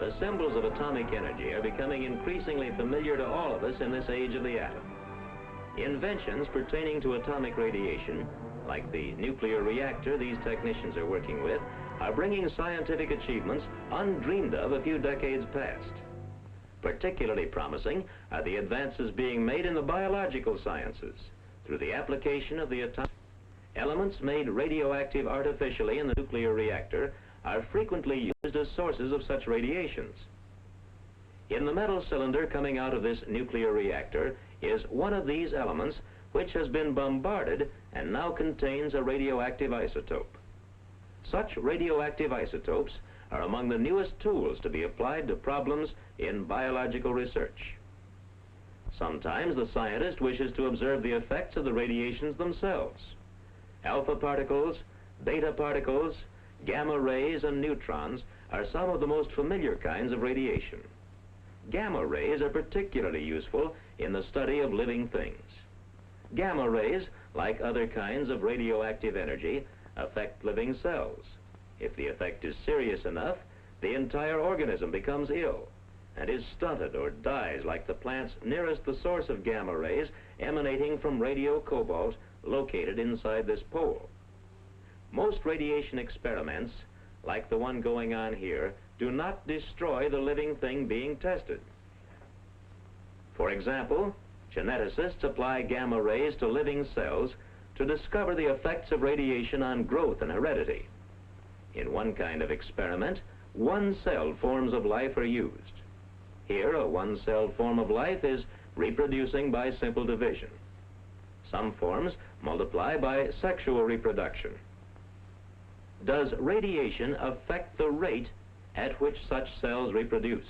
The symbols of atomic energy are becoming increasingly familiar to all of us in this age of the atom. Inventions pertaining to atomic radiation, like the nuclear reactor these technicians are working with, are bringing scientific achievements undreamed of a few decades past. Particularly promising are the advances being made in the biological sciences through the application of the atomic elements made radioactive artificially in the nuclear reactor are frequently used as sources of such radiations. In the metal cylinder coming out of this nuclear reactor is one of these elements which has been bombarded and now contains a radioactive isotope. Such radioactive isotopes are among the newest tools to be applied to problems in biological research. Sometimes the scientist wishes to observe the effects of the radiations themselves. Alpha particles, beta particles, gamma rays, and neutrons are some of the most familiar kinds of radiation. Gamma rays are particularly useful in the study of living things. Gamma rays, like other kinds of radioactive energy, affect living cells. If the effect is serious enough, the entire organism becomes ill and is stunted or dies, like the plants nearest the source of gamma rays emanating from radiocobalt located inside this pole. Most radiation experiments, like the one going on here, do not destroy the living thing being tested. For example, geneticists apply gamma rays to living cells to discover the effects of radiation on growth and heredity. In one kind of experiment, one-celled forms of life are used. Here, a one-celled form of life is reproducing by simple division. Some forms multiply by sexual reproduction. Does radiation affect the rate at which such cells reproduce?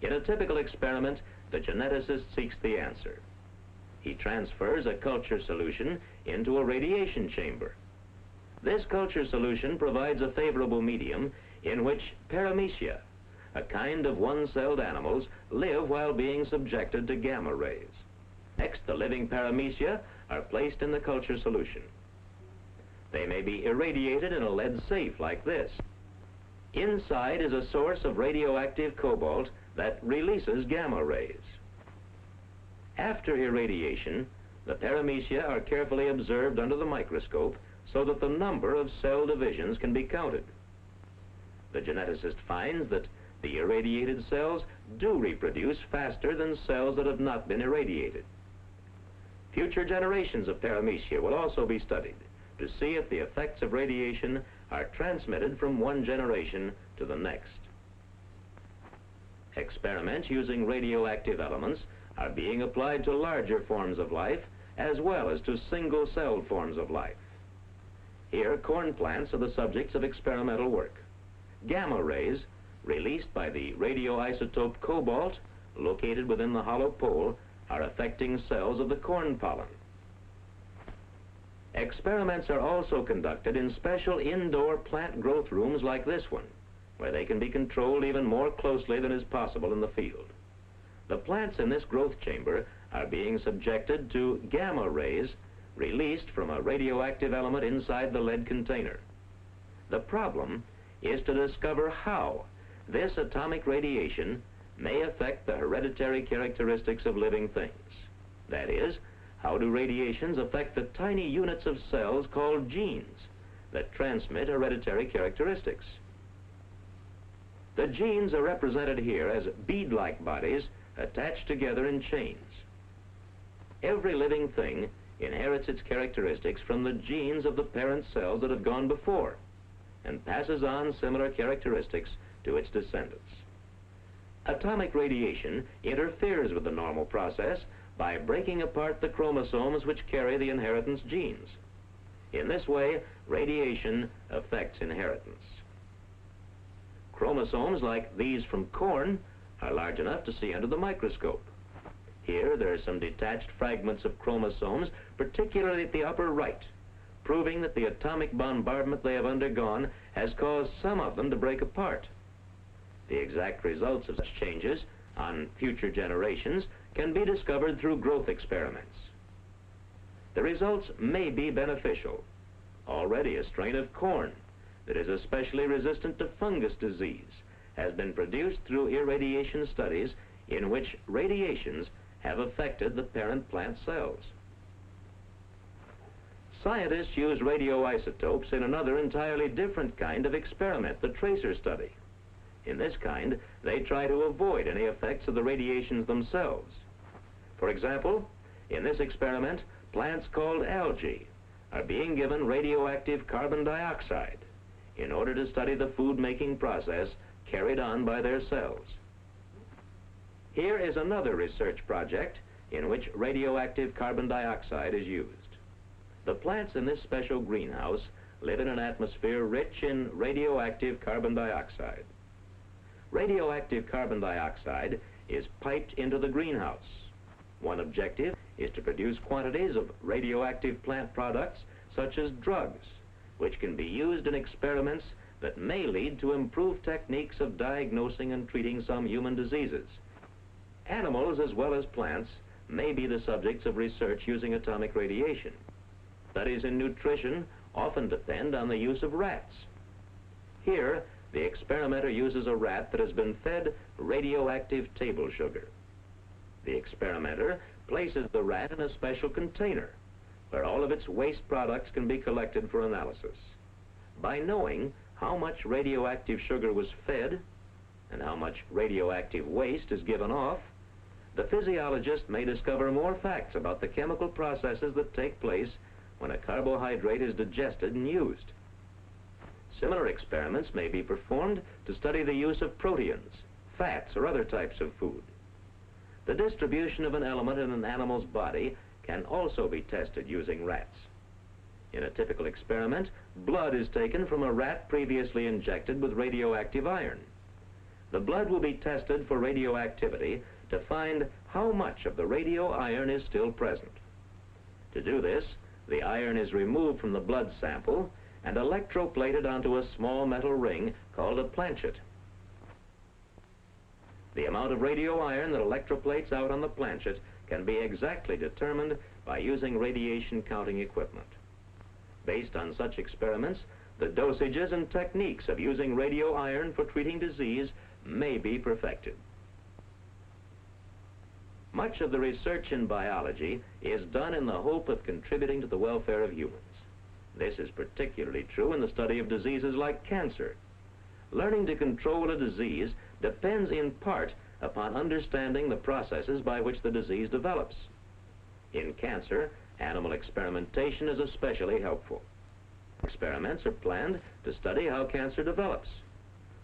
In a typical experiment, the geneticist seeks the answer. He transfers a culture solution into a radiation chamber. This culture solution provides a favorable medium in which paramecia, a kind of one-celled animals, live while being subjected to gamma rays. Next, the living paramecia are placed in the culture solution. They may be irradiated in a lead safe like this. Inside is a source of radioactive cobalt that releases gamma rays. After irradiation, the paramecia are carefully observed under the microscope so that the number of cell divisions can be counted. The geneticist finds that the irradiated cells do reproduce faster than cells that have not been irradiated. Future generations of paramecia will also be studied to see if the effects of radiation are transmitted from one generation to the next. Experiments using radioactive elements are being applied to larger forms of life as well as to single-celled forms of life. Here, corn plants are the subjects of experimental work. Gamma rays, released by the radioisotope cobalt located within the hollow pole, are affecting cells of the corn pollen. Experiments are also conducted in special indoor plant growth rooms like this one, where they can be controlled even more closely than is possible in the field. The plants in this growth chamber are being subjected to gamma rays released from a radioactive element inside the lead container. The problem is to discover how this atomic radiation may affect the hereditary characteristics of living things. That is, how do radiations affect the tiny units of cells called genes that transmit hereditary characteristics? The genes are represented here as bead-like bodies attached together in chains. Every living thing inherits its characteristics from the genes of the parent cells that have gone before and passes on similar characteristics to its descendants. Atomic radiation interferes with the normal process by breaking apart the chromosomes which carry the inheritance genes. In this way, radiation affects inheritance. Chromosomes like these from corn are large enough to see under the microscope. Here there are some detached fragments of chromosomes, particularly at the upper right, proving that the atomic bombardment they have undergone has caused some of them to break apart. The exact results of such changes on future generations can be discovered through growth experiments. The results may be beneficial. Already a strain of corn that is especially resistant to fungus disease has been produced through irradiation studies in which radiations have affected the parent plant cells. Scientists use radioisotopes in another entirely different kind of experiment, the tracer study. In this kind, they try to avoid any effects of the radiations themselves. For example, in this experiment, plants called algae are being given radioactive carbon dioxide in order to study the food-making process carried on by their cells. Here is another research project in which radioactive carbon dioxide is used. The plants in this special greenhouse live in an atmosphere rich in radioactive carbon dioxide. Radioactive carbon dioxide is piped into the greenhouse. One objective is to produce quantities of radioactive plant products such as drugs, which can be used in experiments that may lead to improved techniques of diagnosing and treating some human diseases. Animals as well as plants may be the subjects of research using atomic radiation. Studies in nutrition often depend on the use of rats. Here, the experimenter uses a rat that has been fed radioactive table sugar. The experimenter places the rat in a special container where all of its waste products can be collected for analysis. By knowing how much radioactive sugar was fed and how much radioactive waste is given off, the physiologist may discover more facts about the chemical processes that take place when a carbohydrate is digested and used. Similar experiments may be performed to study the use of proteins, fats, or other types of food. The distribution of an element in an animal's body can also be tested using rats. In a typical experiment, blood is taken from a rat previously injected with radioactive iron. The blood will be tested for radioactivity to find how much of the radio iron is still present. To do this, the iron is removed from the blood sample and electroplated onto a small metal ring called a planchet. The amount of radio iron that electroplates out on the planchet can be exactly determined by using radiation counting equipment. Based on such experiments, the dosages and techniques of using radio iron for treating disease may be perfected. Much of the research in biology is done in the hope of contributing to the welfare of humans. This is particularly true in the study of diseases like cancer. Learning to control a disease depends in part upon understanding the processes by which the disease develops. In cancer, animal experimentation is especially helpful. Experiments are planned to study how cancer develops.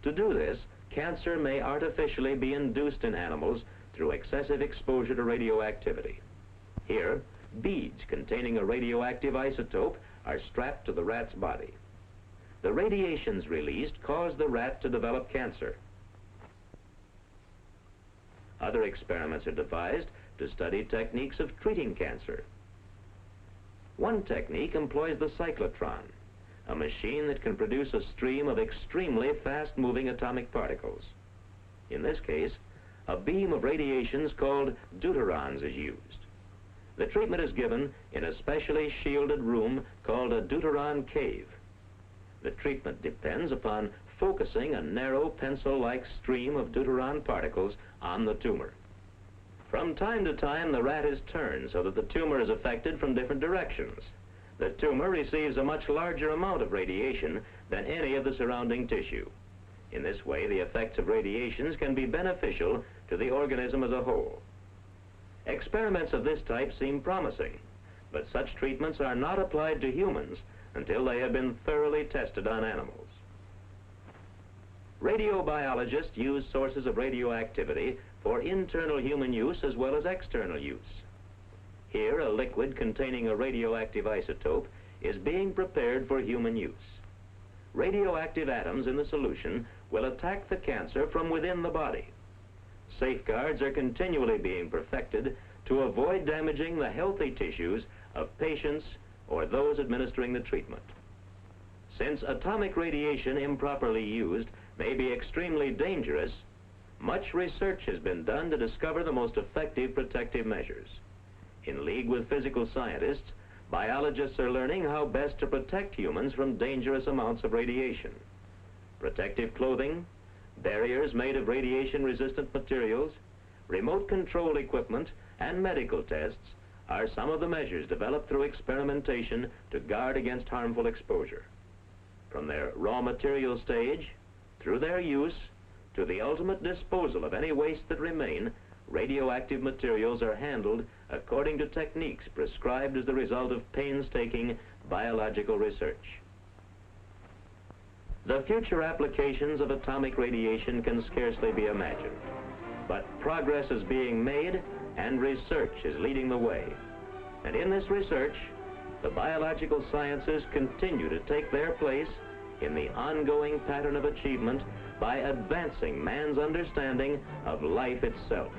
To do this, cancer may artificially be induced in animals through excessive exposure to radioactivity. Here, beads containing a radioactive isotope are strapped to the rat's body. The radiations released cause the rat to develop cancer. Other experiments are devised to study techniques of treating cancer. One technique employs the cyclotron, a machine that can produce a stream of extremely fast-moving atomic particles. In this case, a beam of radiations called deuterons is used. The treatment is given in a specially shielded room called a deuteron cave. The treatment depends upon focusing a narrow pencil-like stream of deuteron particles on the tumor. From time to time, the rat is turned so that the tumor is affected from different directions. The tumor receives a much larger amount of radiation than any of the surrounding tissue. In this way, the effects of radiations can be beneficial to the organism as a whole. Experiments of this type seem promising, but such treatments are not applied to humans until they have been thoroughly tested on animals. Radiobiologists use sources of radioactivity for internal human use as well as external use. Here, a liquid containing a radioactive isotope is being prepared for human use. Radioactive atoms in the solution will attack the cancer from within the body. Safeguards are continually being perfected to avoid damaging the healthy tissues of patients or those administering the treatment. Since atomic radiation improperly used may be extremely dangerous, much research has been done to discover the most effective protective measures. In league with physical scientists, biologists are learning how best to protect humans from dangerous amounts of radiation. Protective clothing, Barriers made of radiation-resistant materials, remote control equipment, and medical tests are some of the measures developed through experimentation to guard against harmful exposure. From their raw material stage, through their use, to the ultimate disposal of any waste that remain, radioactive materials are handled according to techniques prescribed as the result of painstaking biological research. The future applications of atomic radiation can scarcely be imagined, but progress is being made and research is leading the way. And in this research, the biological sciences continue to take their place in the ongoing pattern of achievement by advancing man's understanding of life itself.